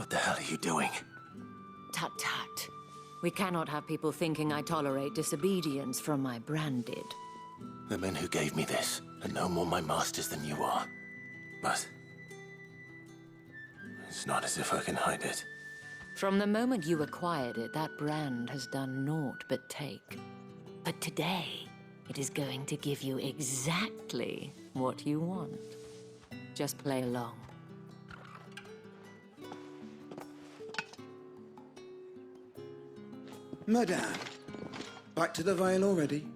What the hell are you doing? Tut tut. We cannot have people thinking I tolerate disobedience from my branded. The men who gave me this are no more my masters than you are. But it's not as if I can hide it. From the moment you acquired it, that brand has done naught but take. But today, it is going to give you exactly what you want. Just play along. Madame, back to the Vale already?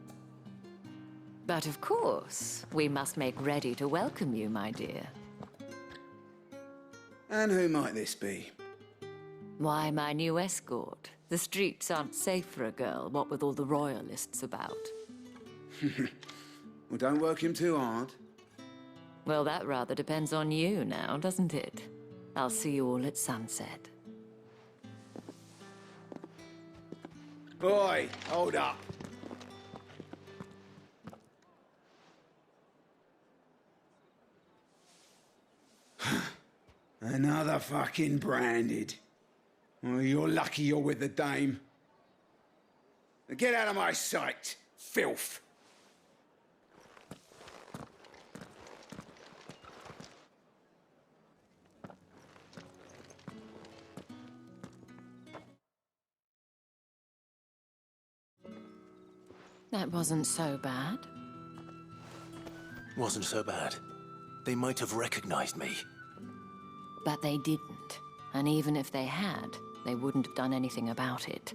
But of course, we must make ready to welcome you, my dear. And who might this be? Why, my new escort. The streets aren't safe for a girl, what with all the royalists about. Well, don't work him too hard. Well, that rather depends on you now, doesn't it? I'll see you all at sunset. Boy, hold up. Another fucking branded. Well, you're lucky you're with the dame. Get out of my sight, filth. That wasn't so bad. Wasn't so bad. They might have recognized me. But they didn't. And even if they had, they wouldn't have done anything about it.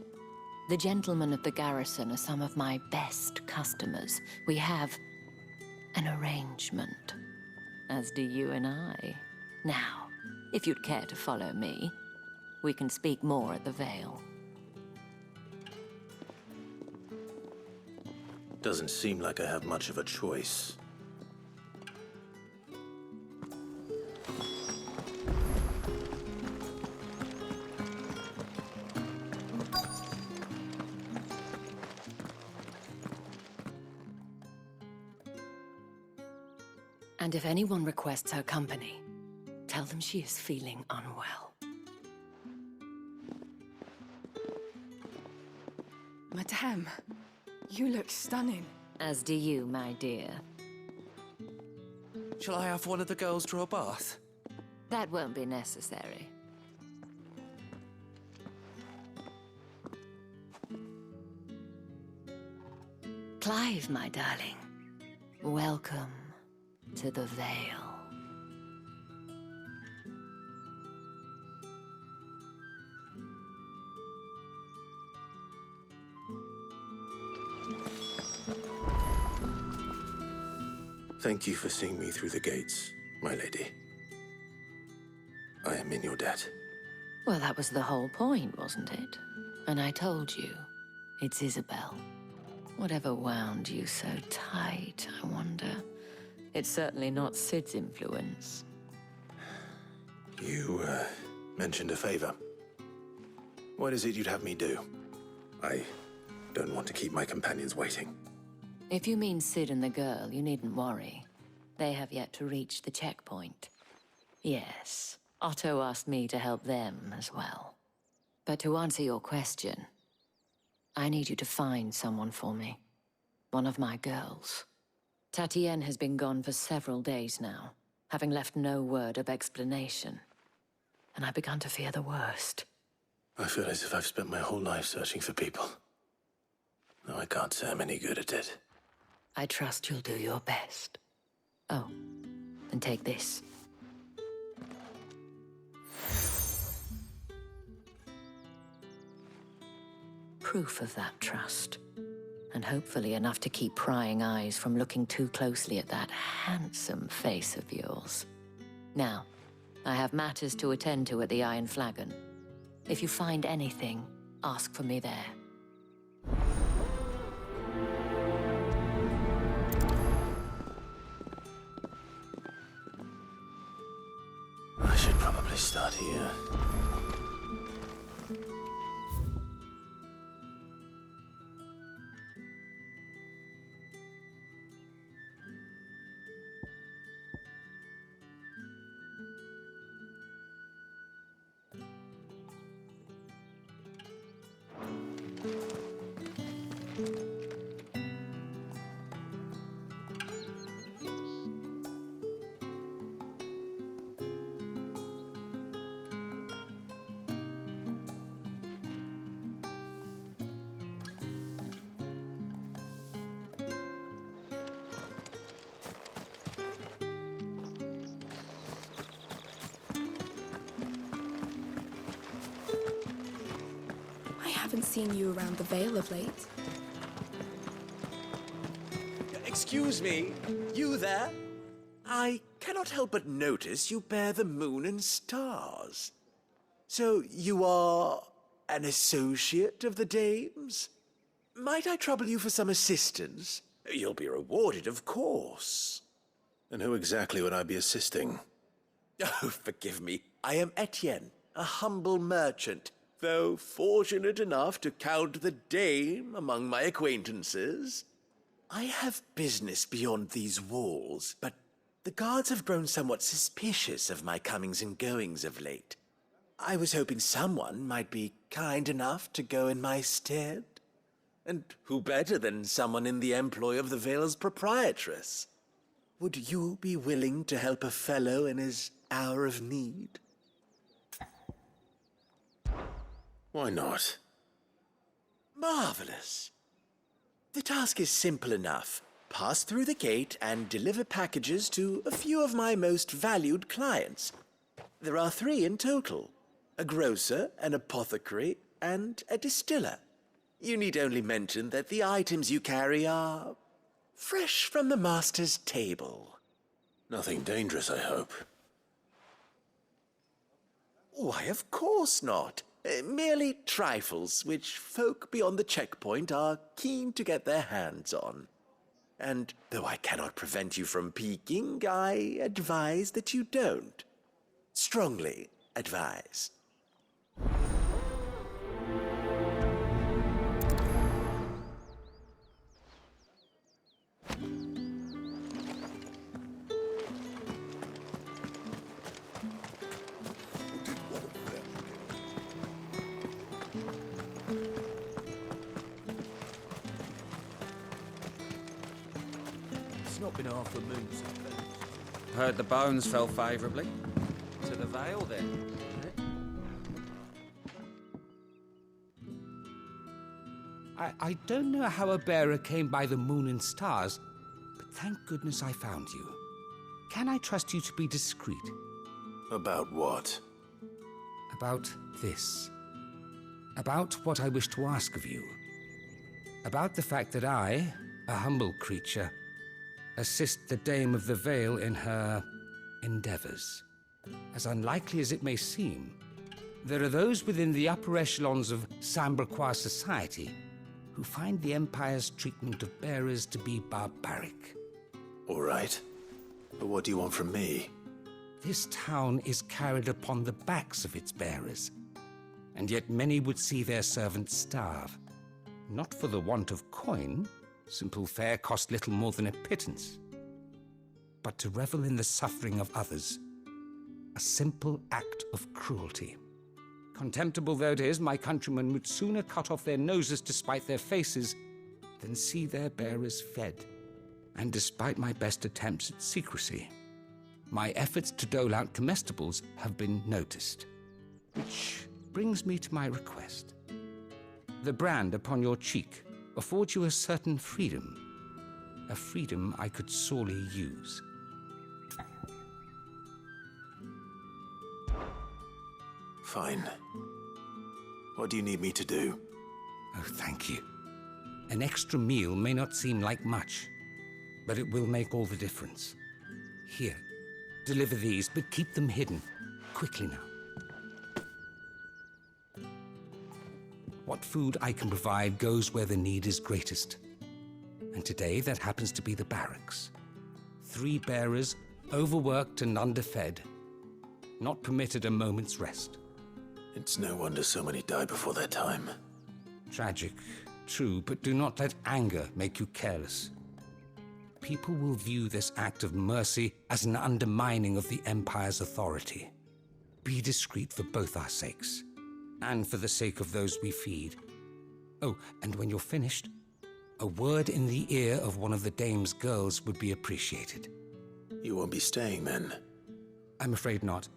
The gentlemen of the garrison are some of my best customers. We have an arrangement, as do you and I. Now, if you'd care to follow me, we can speak more at the Vale. Doesn't seem like I have much of a choice. And if anyone requests her company, tell them she is feeling unwell. Madame, you look stunning. As do you, my dear. Shall I have one of the girls draw a bath? That won't be necessary. Clive, my darling. Welcome to the Vale. Thank you for seeing me through the gates, my lady. I am in your debt. Well, that was the whole point, wasn't it? And I told you, it's Isabel. Whatever wound you so tight, I wonder. It's certainly not Sid's influence. You, mentioned a favor. What is it you'd have me do? I don't want to keep my companions waiting. If you mean Sid and the girl, you needn't worry. They have yet to reach the checkpoint. Yes, Otto asked me to help them as well. But to answer your question, I need you to find someone for me. One of my girls. Tatienne has been gone for several days now, having left no word of explanation. And I've begun to fear the worst. I feel as if I've spent my whole life searching for people. Though I can't say I'm any good at it. I trust you'll do your best. Oh, and take this. Proof of that trust. And hopefully enough to keep prying eyes from looking too closely at that handsome face of yours. Now, I have matters to attend to at the Iron Flagon. If you find anything, ask for me there. I should probably start here. haven't seen you around the Vale of late. Excuse me, you there? I cannot help but notice you bear the moon and stars. So you are an associate of the dames? Might I trouble you for some assistance? You'll be rewarded, of course. And who exactly would I be assisting? Oh, forgive me. I am Etienne, a humble merchant, though fortunate enough to count the dame among my acquaintances. I have business beyond these walls, but the guards have grown somewhat suspicious of my comings and goings of late. I was hoping someone might be kind enough to go in my stead. And who better than someone in the employ of the Vale's proprietress? Would you be willing to help a fellow in his hour of need? Why not? Marvelous. The task is simple enough. Pass through the gate and deliver packages to a few of my most valued clients. There are 3 in total: a grocer, an apothecary, and a distiller. You need only mention that the items you carry are fresh from the master's table. Nothing dangerous, I hope. Why, of course not. Merely trifles which folk beyond the checkpoint are keen to get their hands on. And though I cannot prevent you from peeking, I advise that you don't. Strongly advise. Not been half the moon, Heard the bones fell favourably. To the Vale, then. I don't know how a bearer came by the moon and stars, but thank goodness I found you. Can I trust you to be discreet? About what? About this. About what I wish to ask of you. About the fact that I, a humble creature, assist the Dame of the Vale in her endeavors. As unlikely as it may seem, there are those within the upper echelons of Samberquois society who find the Empire's treatment of bearers to be barbaric. All right. But what do you want from me? This town is carried upon the backs of its bearers, and yet many would see their servants starve. Not for the want of coin. Simple fare cost little more than a pittance. But to revel in the suffering of others, a simple act of cruelty. Contemptible though it is, my countrymen would sooner cut off their noses to spite their faces than see their bearers fed. And despite my best attempts at secrecy, my efforts to dole out comestibles have been noticed. Which brings me to my request. The brand upon your cheek affords you a certain freedom. A freedom I could sorely use. Fine. What do you need me to do? Oh, thank you. An extra meal may not seem like much, but it will make all the difference. Here, deliver these, but keep them hidden. Quickly now. What food I can provide goes where the need is greatest. And today, that happens to be the barracks. 3 bearers, overworked and underfed, not permitted a moment's rest. It's no wonder so many die before their time. Tragic, true, but do not let anger make you careless. People will view this act of mercy as an undermining of the Empire's authority. Be discreet for both our sakes, and for the sake of those we feed. Oh, and when you're finished, a word in the ear of one of the dame's girls would be appreciated. You won't be staying then? I'm afraid not.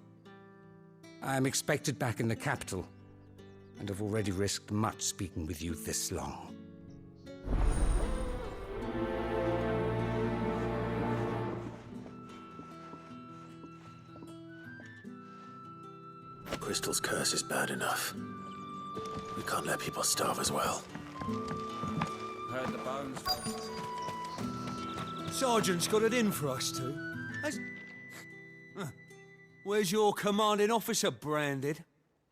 I'm expected back in the capital, and have already risked much speaking with you this long. Crystal's curse is bad enough. We can't let people starve as well. Heard the bones fell. Sergeant's got it in for us two. Where's your commanding officer, Branded?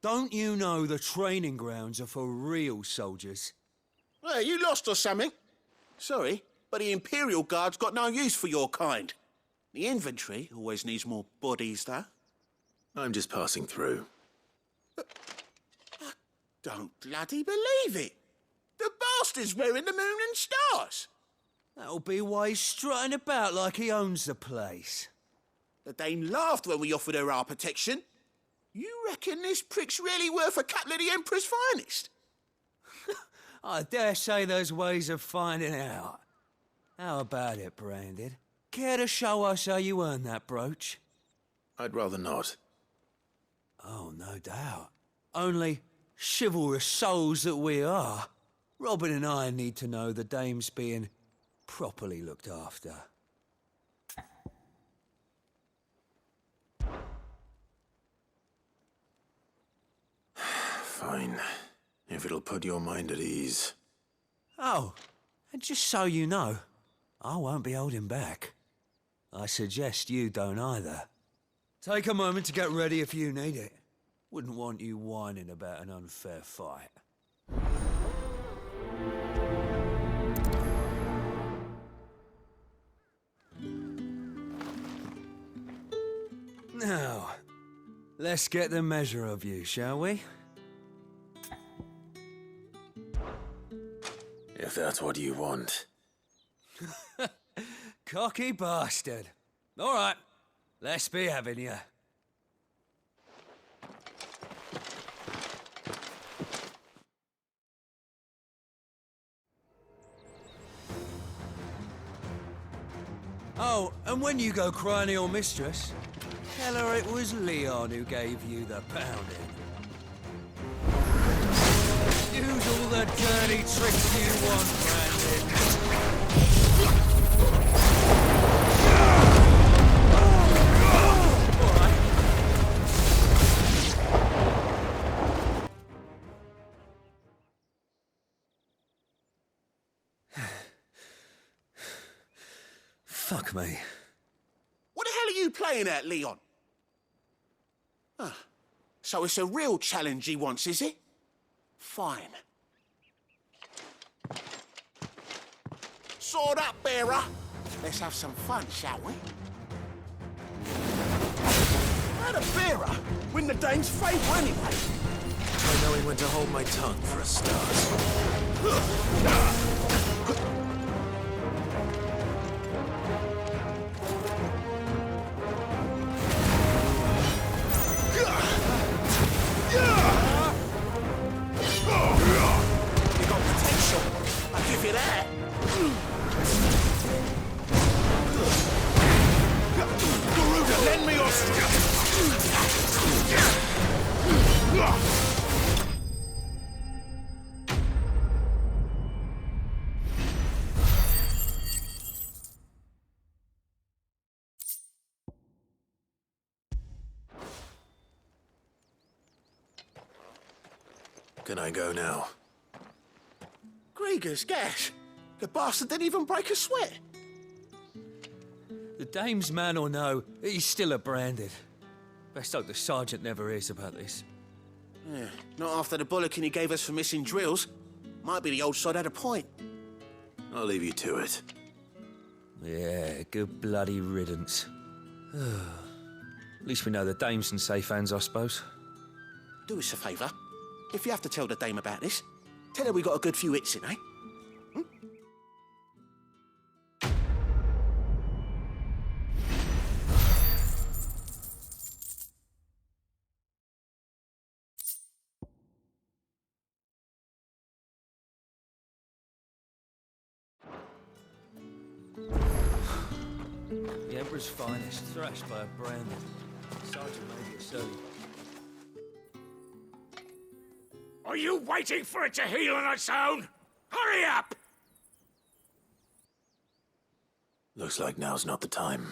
Don't you know the training grounds are for real soldiers? Hey, you lost or something? Sorry, but the Imperial Guard's got no use for your kind. The infantry always needs more bodies, though. I'm just passing through. I don't bloody believe it. The bastard's wearing the moon and stars. That'll be why he's strutting about like he owns the place. The Dame laughed when we offered her our protection. You reckon this prick's really worth a couple of the Emperor's finest? I dare say there's ways of finding out. How about it, Branded? Care to show us how you earned that brooch? I'd rather not. Oh, no doubt. Only chivalrous souls that we are, Robin and I need to know the Dame's being properly looked after. Fine. If it'll put your mind at ease. Oh, and just so you know, I won't be holding back. I suggest you don't either. Take a moment to get ready if you need it. Wouldn't want you whining about an unfair fight. Now, let's get the measure of you, shall we? If that's what you want. Cocky bastard. All right, let's be having you. Oh, and when you go crying to your mistress, tell her it was Leon who gave you the pounding. Use all the dirty tricks you want, Brandon. All right. Fuck me. What the hell are you playing at, Leon? Ah, so it's a real challenge he wants, is it? Fine. Sword up, bearer. Let's have some fun, shall we? How the bearer win the Dane's favour anyway? By knowing when to hold my tongue for a start. You got potential. I'll give you that. Garuda, lend me your strength. Can I go now? Grieger's gas. The bastard didn't even break a sweat. The Dame's man or no, he's still a Branded. Best hope the Sergeant never hears about this. Yeah, not after the bollocking he gave us for missing drills. Might be the old sod had a point. I'll leave you to it. Yeah, good bloody riddance. At least we know the Dame's in safe hands, I suppose. Do us a favour. If you have to tell the Dame about this, tell her we got a good few hits in, eh? The Emperor's finest, thrashed by a Branded. Sergeant may be a servant. Are you waiting for it to heal on its own? Hurry up! Looks like now's not the time.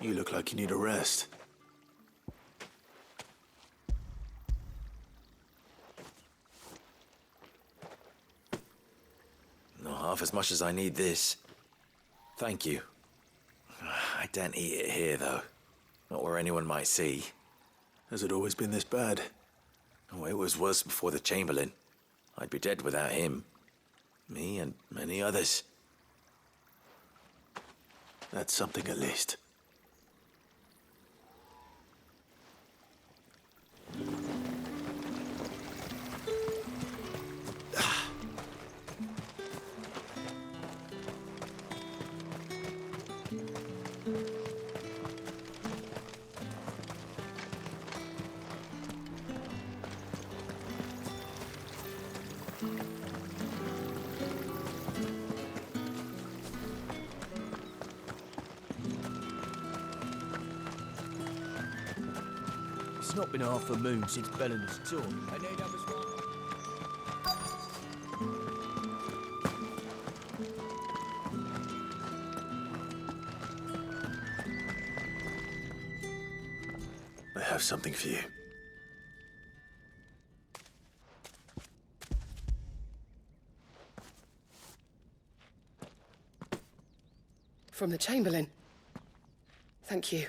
You look like you need a rest. Not half as much as I need this. Thank you. I daren't eat it here, though. Not where anyone might see. Has it always been this bad? Oh, it was worse before the Chamberlain. I'd be dead without him. Me and many others. That's something at least. It's not been half a moon since Bellen's tour. I have something for you. From the Chamberlain. Thank you.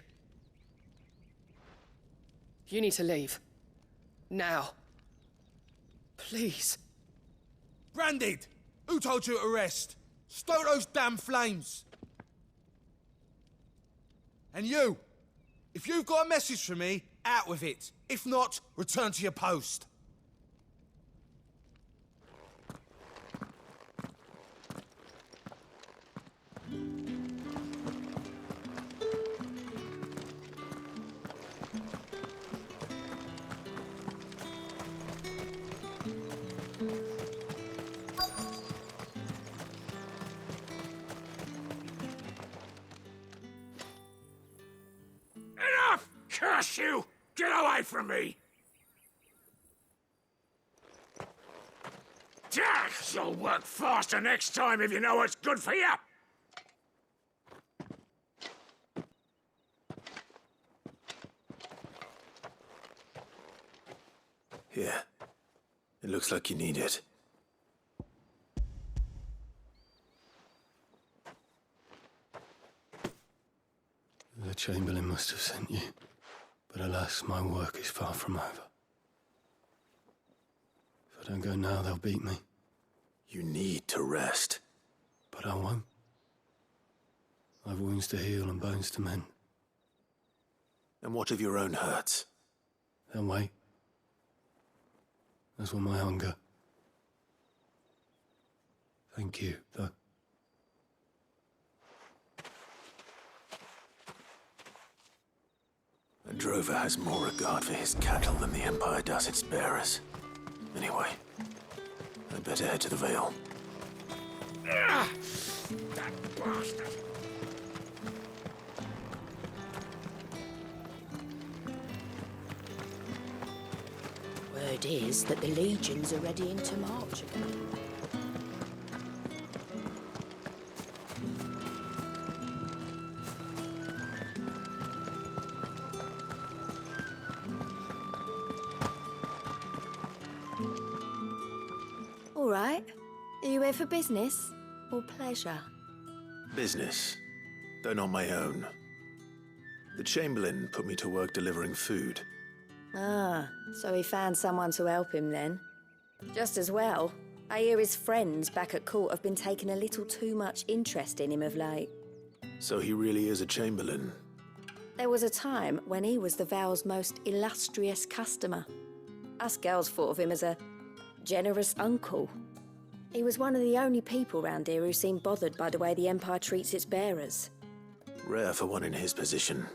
You need to leave. Now. Please. Branded! Who told you to rest? Stoke those damn flames! And you! If you've got a message for me, out with it. If not, return to your post. Enough! Curse you! Get away from me! You'll work faster next time if you know what's good for you! Here. It looks like you need it. The Chamberlain must have sent you, but alas, my work is far from over. If I don't go now, they'll beat me. You need to rest. But I won't. I've wounds to heal and bones to mend. And what of your own hurts? They'll wait. As will my hunger. Thank you, though. A drover has more regard for his cattle than the Empire does its bearers. Anyway, I'd better head to the Vale. Ah! That bastard! Word is that the legions are ready into march again. All right. Are you here for business or pleasure? Business, though not my own. The Chamberlain put me to work delivering food. Ah, so he found someone to help him then. Just as well. I hear his friends back at court have been taking a little too much interest in him of late. So he really is a Chamberlain. There was a time when he was the Vale's most illustrious customer. Us girls thought of him as a generous uncle. He was one of the only people round here who seemed bothered by the way the Empire treats its bearers. Rare for one in his position.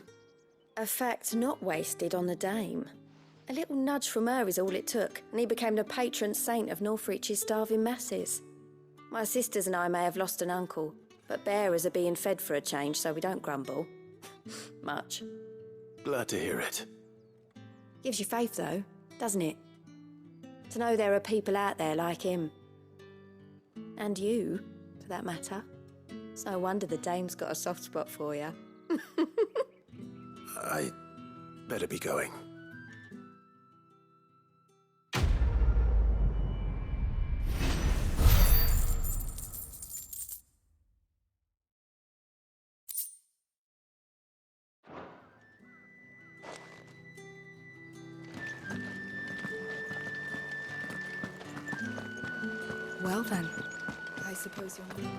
A fact not wasted on the dame. A little nudge from her is all it took, and he became the patron saint of Northreach's starving masses. My sisters and I may have lost an uncle, but bearers are being fed for a change, so we don't grumble. Much. Glad to hear it. Gives you faith, though, doesn't it? To know there are people out there like him. And you, for that matter. It's no wonder the dame's got a soft spot for you. I better be going. Well then, I suppose you're not.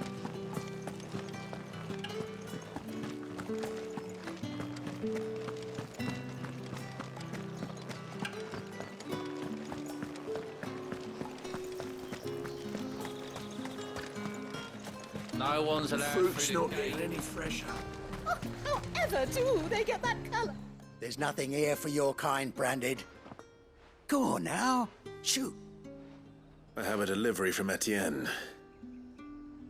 No one's allowed Fruit's food not in getting game. any fresher. However do they get that colour? There's nothing here for your kind, Branded. Go on now. Shoot. I have a delivery from Etienne.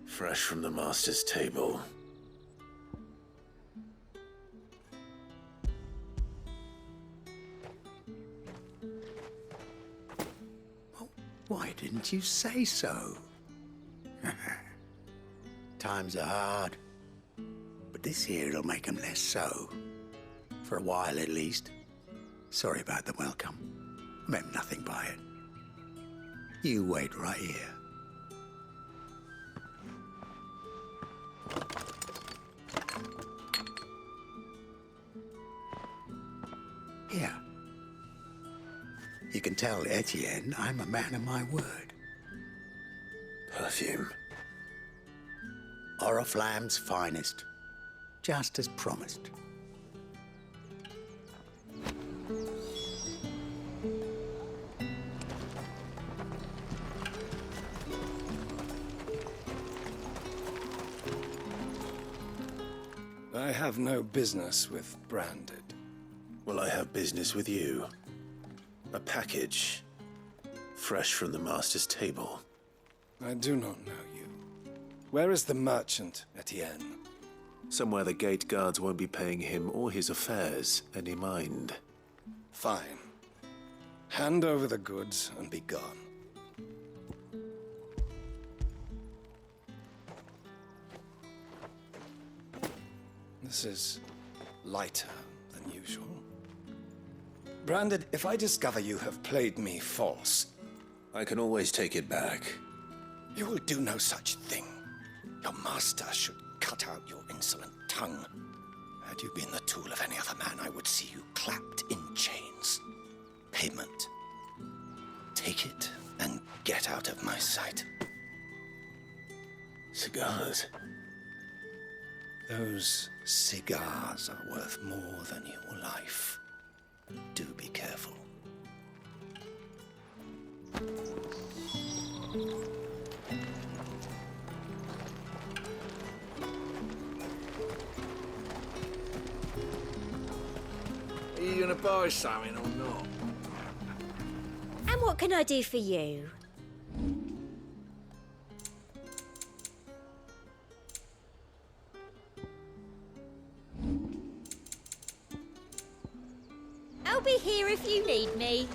Fresh from the master's table. Why didn't you say so? Times are hard. But this here'll make 'em less so. For a while, at least. Sorry about the welcome. Meant nothing by it. You wait right here. Here. You can tell Etienne I'm a man of my word. Perfume. Oriflamme's finest. Just as promised. I have no business with Branded. Well, I have business with you. A package. Fresh from the master's table. I do not know you. Where is the merchant, Etienne? Somewhere the gate guards won't be paying him or his affairs any mind. Fine. Hand over the goods and be gone. This is lighter than usual. Branded, if I discover you have played me false... I can always take it back. You will do no such thing. Your master should cut out your insolent tongue. Had you been the tool of any other man, I would see you clapped in chains. Payment. Take it and get out of my sight. Cigars. Those cigars are worth more than your life. Do be careful. Are you gonna buy something or not? And what can I do for you? I'll be here if you need me.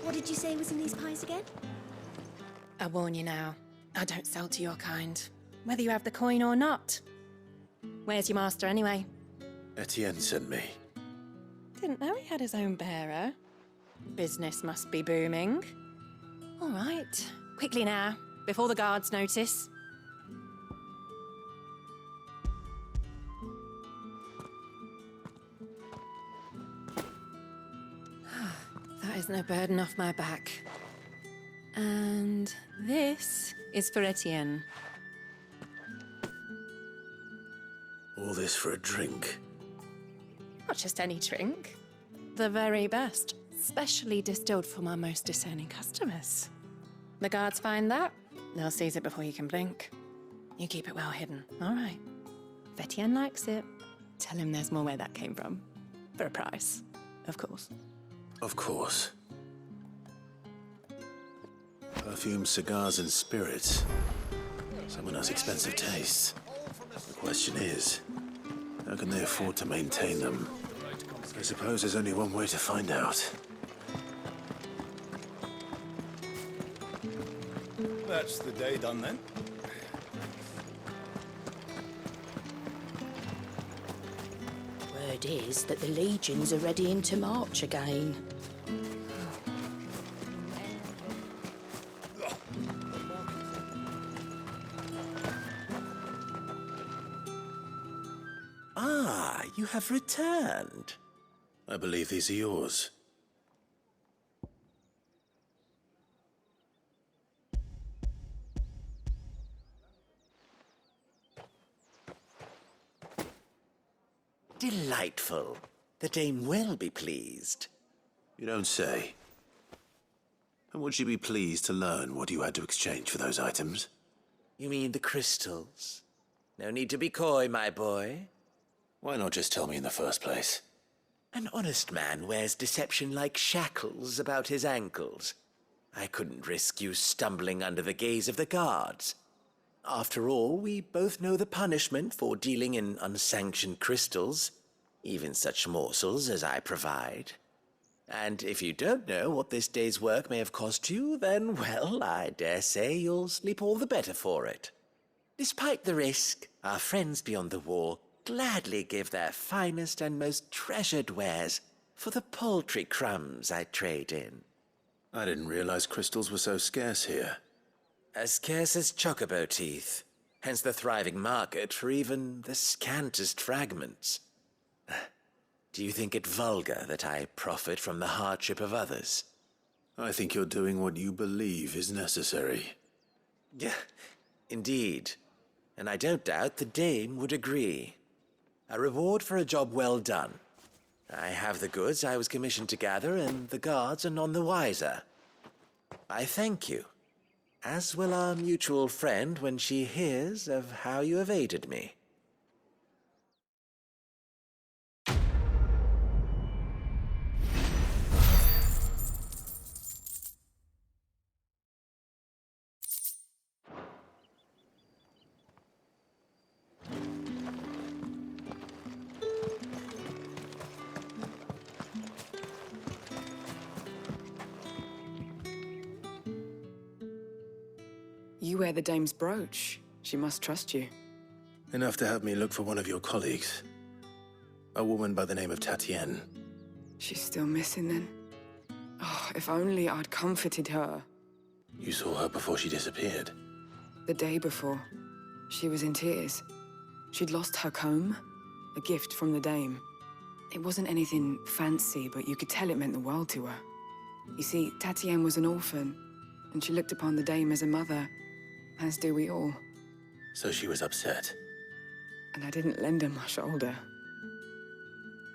What did you say was in these pies again? I warn you now, I don't sell to your kind, whether you have the coin or not. Where's your master anyway? Etienne sent me. Didn't know he had his own bearer. Business must be booming. All right, quickly now, before the guards notice. That is no burden off my back. And this is for Etienne. All this for a drink. Not just any drink. The very best, specially distilled for my most discerning customers. The guards find that, they'll seize it before you can blink. You keep it well hidden, all right? If Etienne likes it, tell him there's more where that came from. For a price, of course. Of course. Perfume, cigars, and spirits. Someone has expensive tastes. The question is, how can they afford to maintain them? I suppose there's only one way to find out. That's the day done then. Word is that the legions are ready into march again. Ah, you have returned. I believe these are yours. Delightful. The dame will be pleased. You don't say. And would she be pleased to learn what you had to exchange for those items? You mean the crystals? No need to be coy, my boy. Why not just tell me in the first place? An honest man wears deception like shackles about his ankles. I couldn't risk you stumbling under the gaze of the guards. After all, we both know the punishment for dealing in unsanctioned crystals, even such morsels as I provide. And if you don't know what this day's work may have cost you, then, well, I dare say you'll sleep all the better for it. Despite the risk, our friends beyond the wall gladly give their finest and most treasured wares for the paltry crumbs I trade in. I didn't realize crystals were so scarce here. As scarce as chocobo teeth, hence the thriving market for even the scantest fragments. Do you think it vulgar that I profit from the hardship of others? I think you're doing what you believe is necessary. Yeah, indeed. And I don't doubt the dame would agree. A reward for a job well done. I have the goods I was commissioned to gather, and the guards are none the wiser. I thank you, as will our mutual friend when she hears of how you have aided me. You wear the dame's brooch. She must trust you. Enough to have me look for one of your colleagues. A woman by the name of Tatienne. She's still missing then. Oh, if only I'd comforted her. You saw her before she disappeared? The day before. She was in tears. She'd lost her comb, a gift from the dame. It wasn't anything fancy, but you could tell it meant the world to her. You see, Tatienne was an orphan, and she looked upon the dame as a mother, as do we all. So she was upset. And I didn't lend her my shoulder.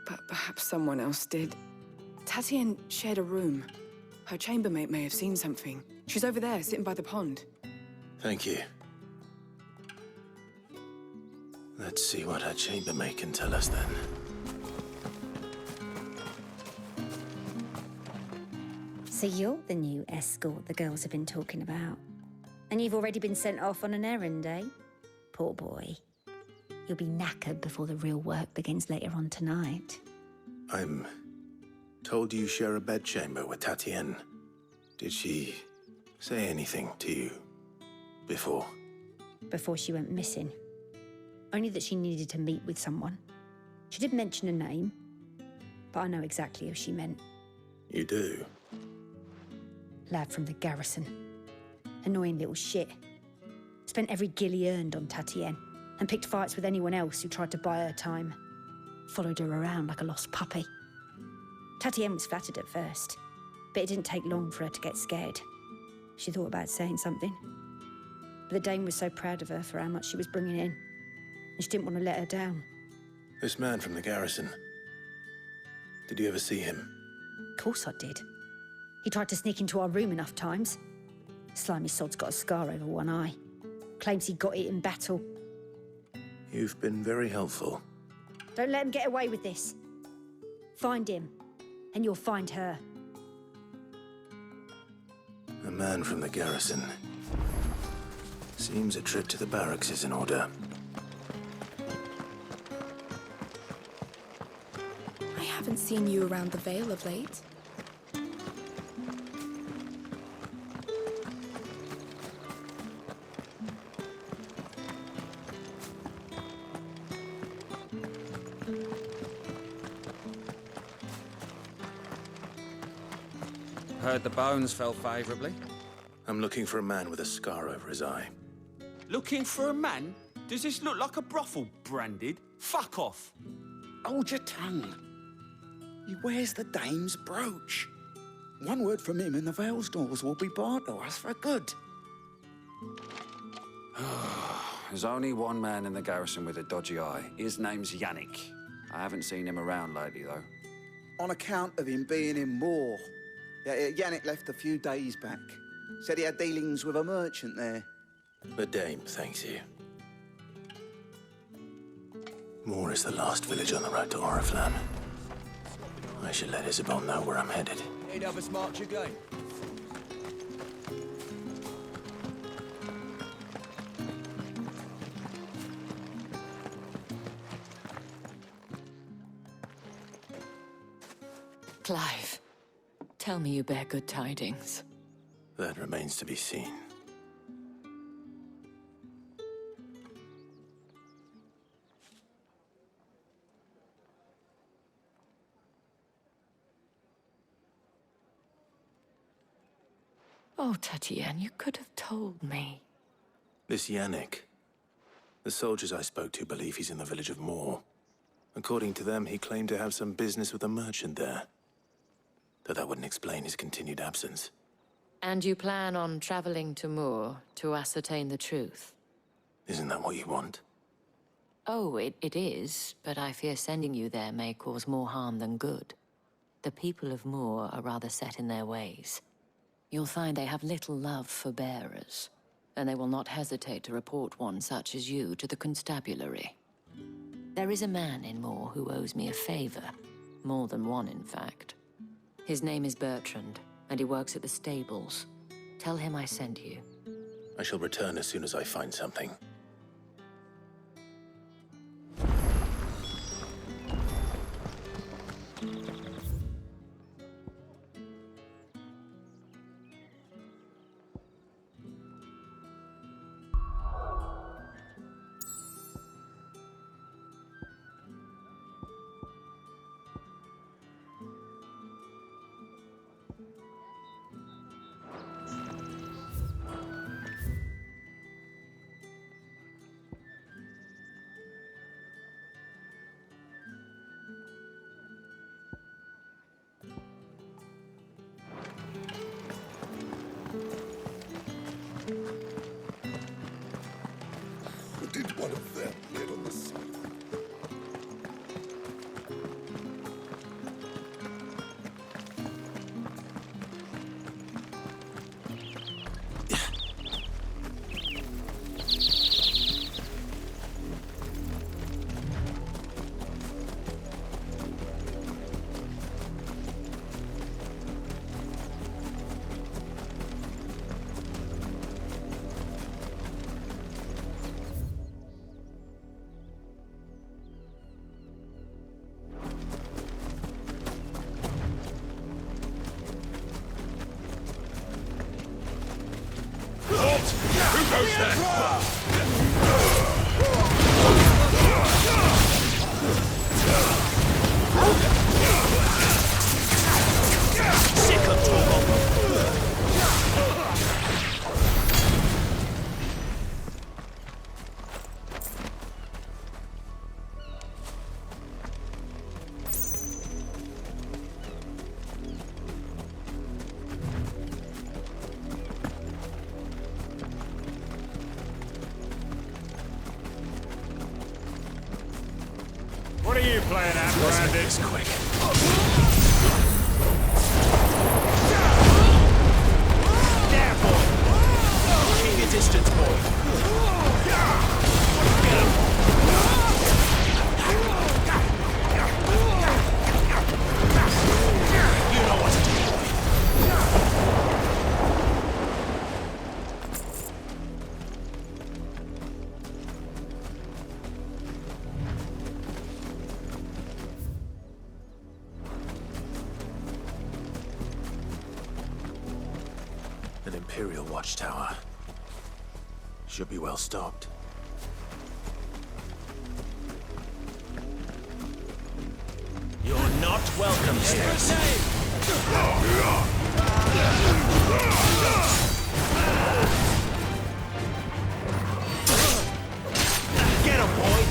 But perhaps someone else did. Tatienne shared a room. Her chambermaid may have seen something. She's over there, sitting by the pond. Thank you. Let's see what her chambermaid can tell us then. So you're the new escort the girls have been talking about. And you've already been sent off on an errand, eh? Poor boy. You'll be knackered before the real work begins later on tonight. I'm told you share a bedchamber with Tatienne. Did she say anything to you before? Before she went missing. Only that she needed to meet with someone. She did mention a name, but I know exactly who she meant. You do? Lad from the garrison. Annoying little shit. Spent every guil he earned on Tatienne and picked fights with anyone else who tried to buy her time. Followed her around like a lost puppy. Tatienne was flattered at first, but it didn't take long for her to get scared. She thought about saying something. But the dame was so proud of her for how much she was bringing in, and she didn't want to let her down. This man from the garrison. Did you ever see him? Of course I did. He tried to sneak into our room enough times. Slimy sod's got a scar over one eye. Claims he got it in battle. You've been very helpful. Don't let him get away with this. Find him, and you'll find her. A man from the garrison. Seems a trip to the barracks is in order. I haven't seen you around the Vale of late. Heard the bones fell favourably. I'm looking for a man with a scar over his eye. Looking for a man? Does this look like a brothel, Branded? Fuck off. Hold your tongue. He wears the dame's brooch. One word from him and the Vale's doors will be barred to us for good. There's only one man in the garrison with a dodgy eye. His name's Yannick. I haven't seen him around lately, though. On account of him being in Moor. Yannick left a few days back. Said he had dealings with a merchant there. The dame thanks you. Moor is the last village on the road to Oriflamme. I should let Isabel know where I'm headed. Need others march again. Clive, tell me you bear good tidings. That remains to be seen. Oh, Tatienne, you could have told me. This Yannick. The soldiers I spoke to believe he's in the village of Moor. According to them, he claimed to have some business with a merchant there. Though that wouldn't explain his continued absence. And you plan on traveling to Moor to ascertain the truth? Isn't that what you want? Oh, it is, but I fear sending you there may cause more harm than good. The people of Moor are rather set in their ways. You'll find they have little love for bearers, and they will not hesitate to report one such as you to the constabulary. There is a man in Moor who owes me a favor. More than one, in fact. His name is Bertrand, and he works at the stables. Tell him I sent you. I shall return as soon as I find something. Did one of them get on the side? Who goes there? What are you playing at, Brandon? Quick. There, boy! Keep your distance, boy. You know what to do, boy. An Imperial watchtower. Should be well stocked. You're not welcome, Stacy. Get him, boy!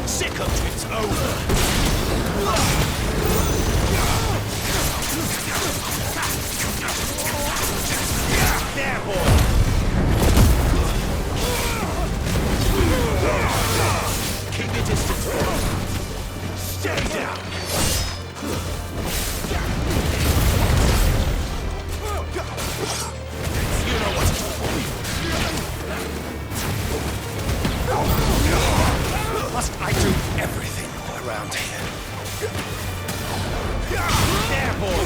Sick of it's over! There, boy! Keep your distance. Stay down! You know what to do, boy. Must I do everything around here? There, boy!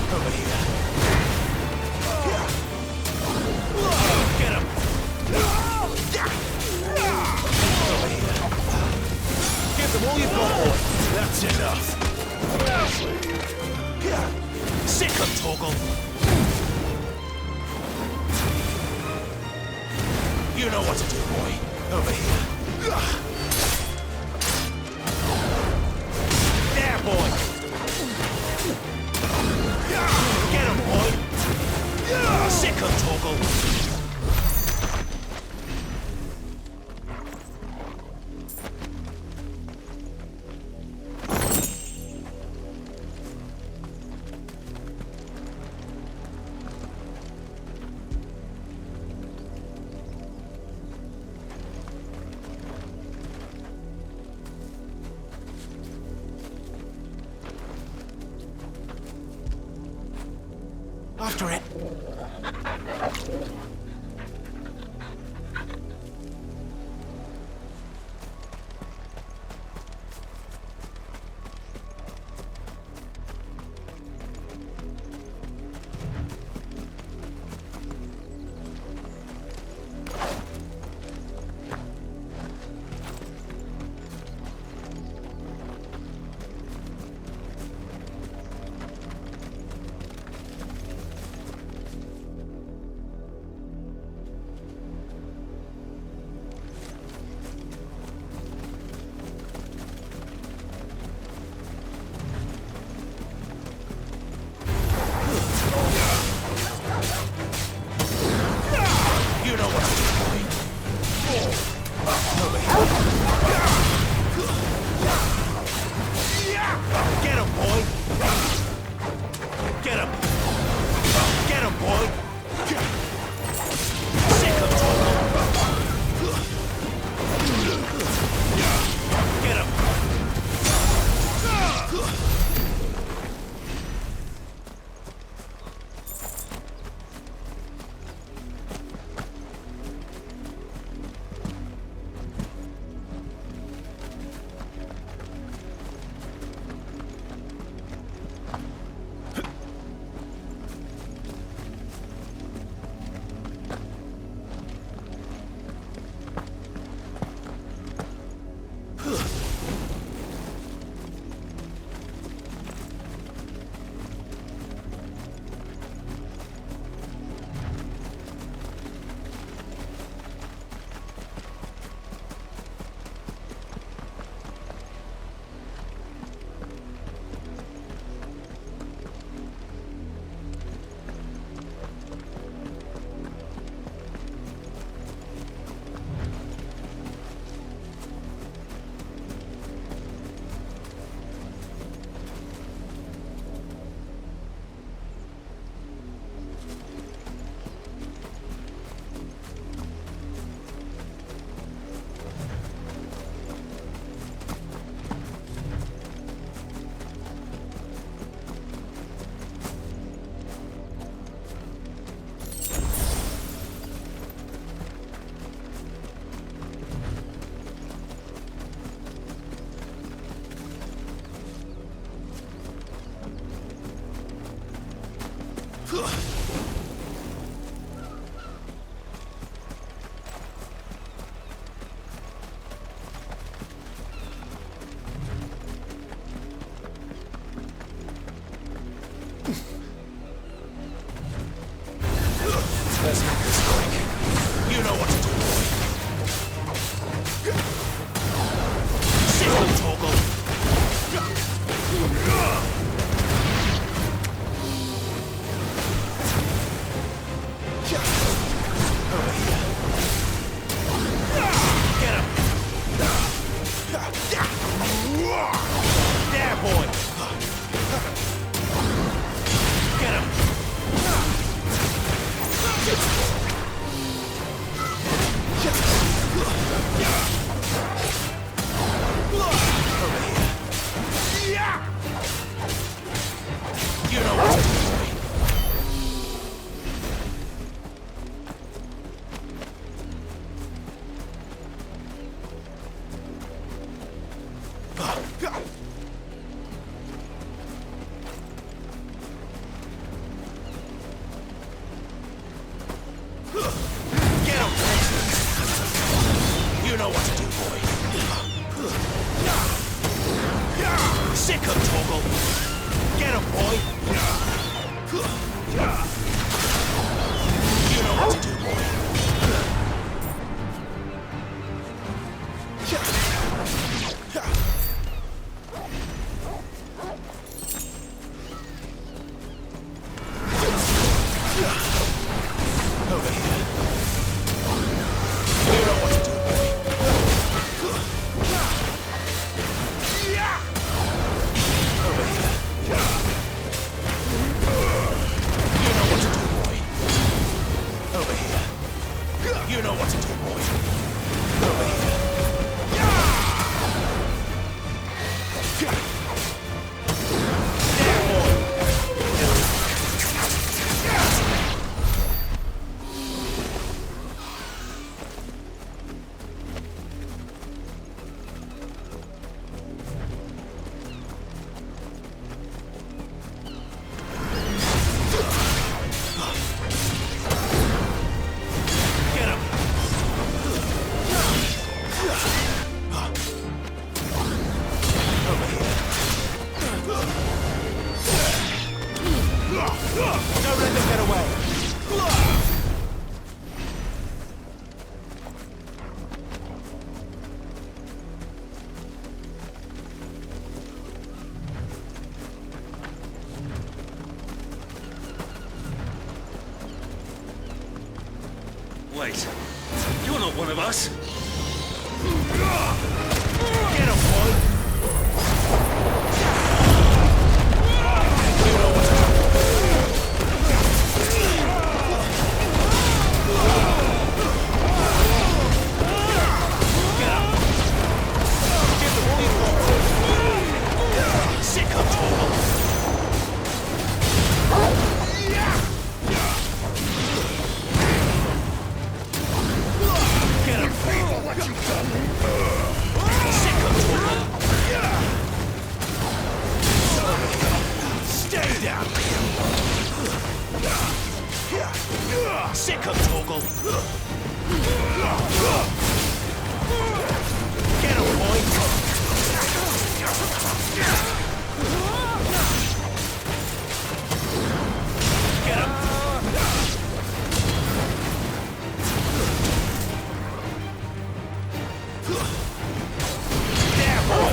Over here. Get him! Over here. Give them all you've got, boy. That's enough. Sick of Torgal. You know what to do, boy. Over here. There, boy. Get him, boy. Sick of Torgal. After it. Don't let them get away! Wait, you're not one of us. Get him, boy! Sick of Torgal! Get him, boy! Get him! There, boy!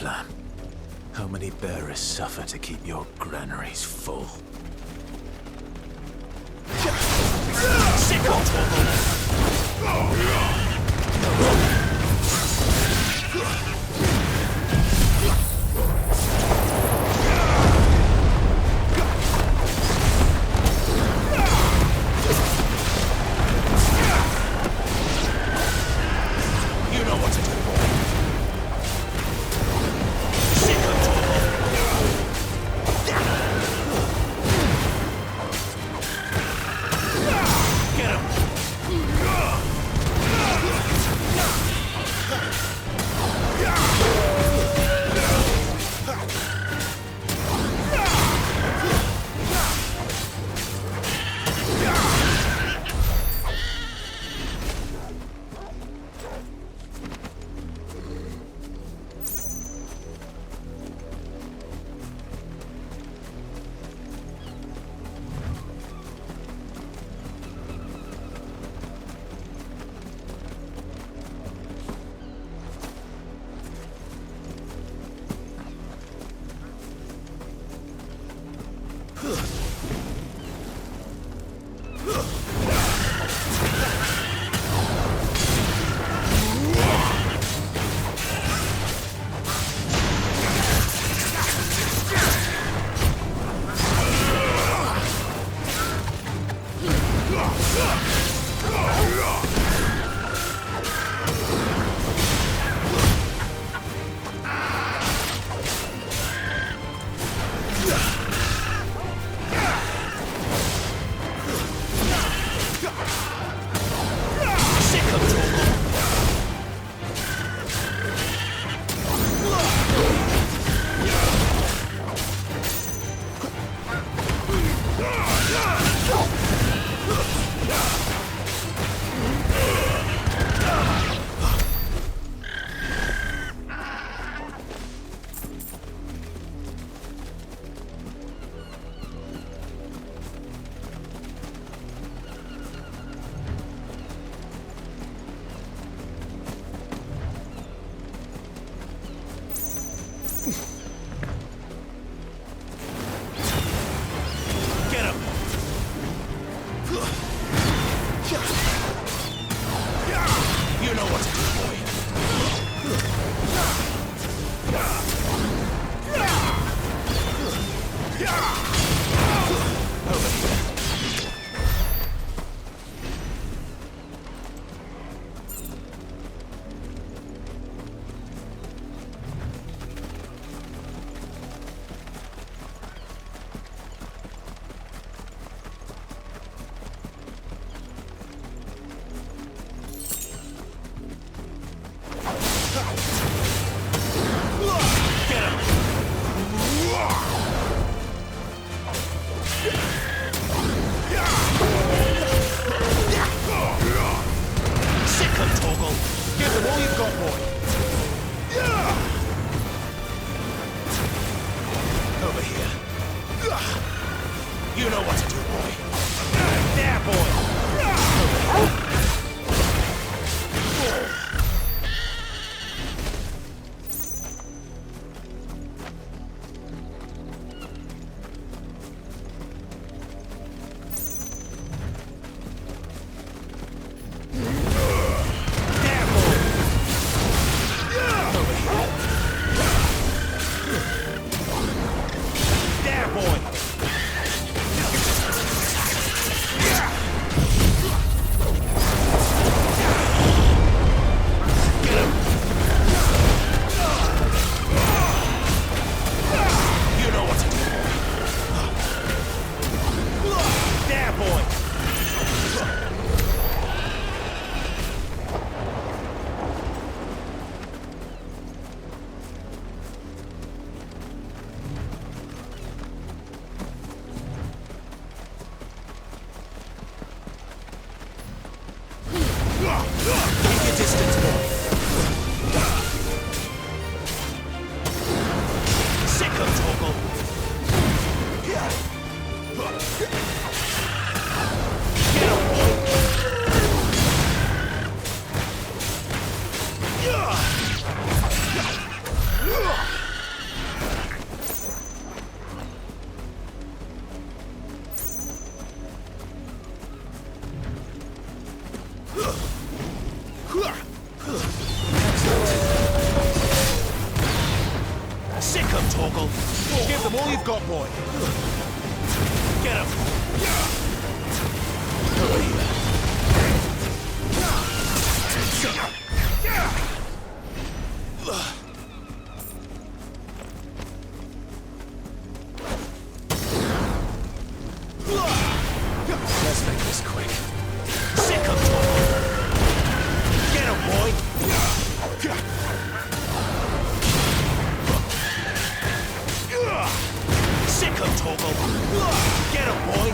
wasteland. How many bearers suffer to keep your granaries full? You know what to do, boy. Get him! You know what to do, boy. There, boy. Keep your distance, boy. Sick of Torgal. Get him, boy. got, boy? Get him! Let's make this quick. Sick of trouble! Get him, boy! Sick of Toggle! Get him, boy!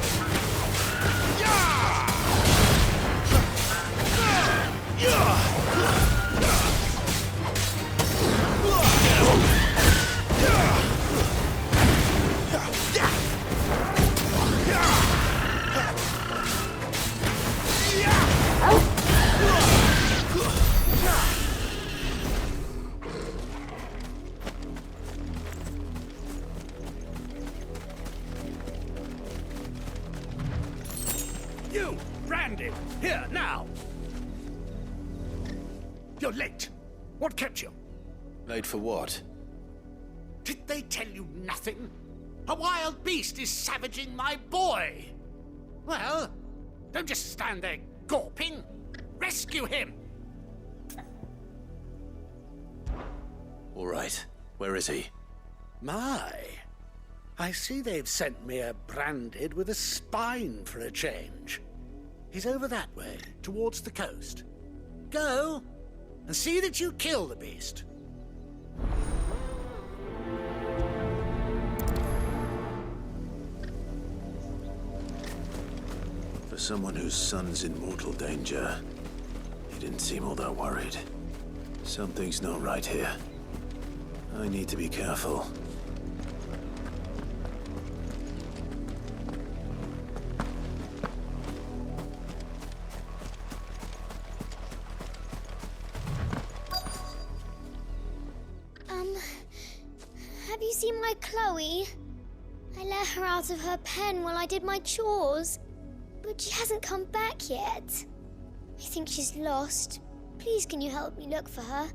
You, Branded, here, now! You're late. What kept you? Late for what? Did they tell you nothing? A wild beast is savaging my boy! Well, don't just stand there gawping. Rescue him! All right. Where is he? My, I see they've sent me a Branded with a spine for a change. He's over that way, towards the coast. Go, and see that you kill the beast. For someone whose son's in mortal danger, he didn't seem all that worried. Something's not right here. I need to be careful. Have you seen my Chloe? I let her out of her pen while I did my chores, but she hasn't come back yet. I think she's lost. Please, can you help me look for her?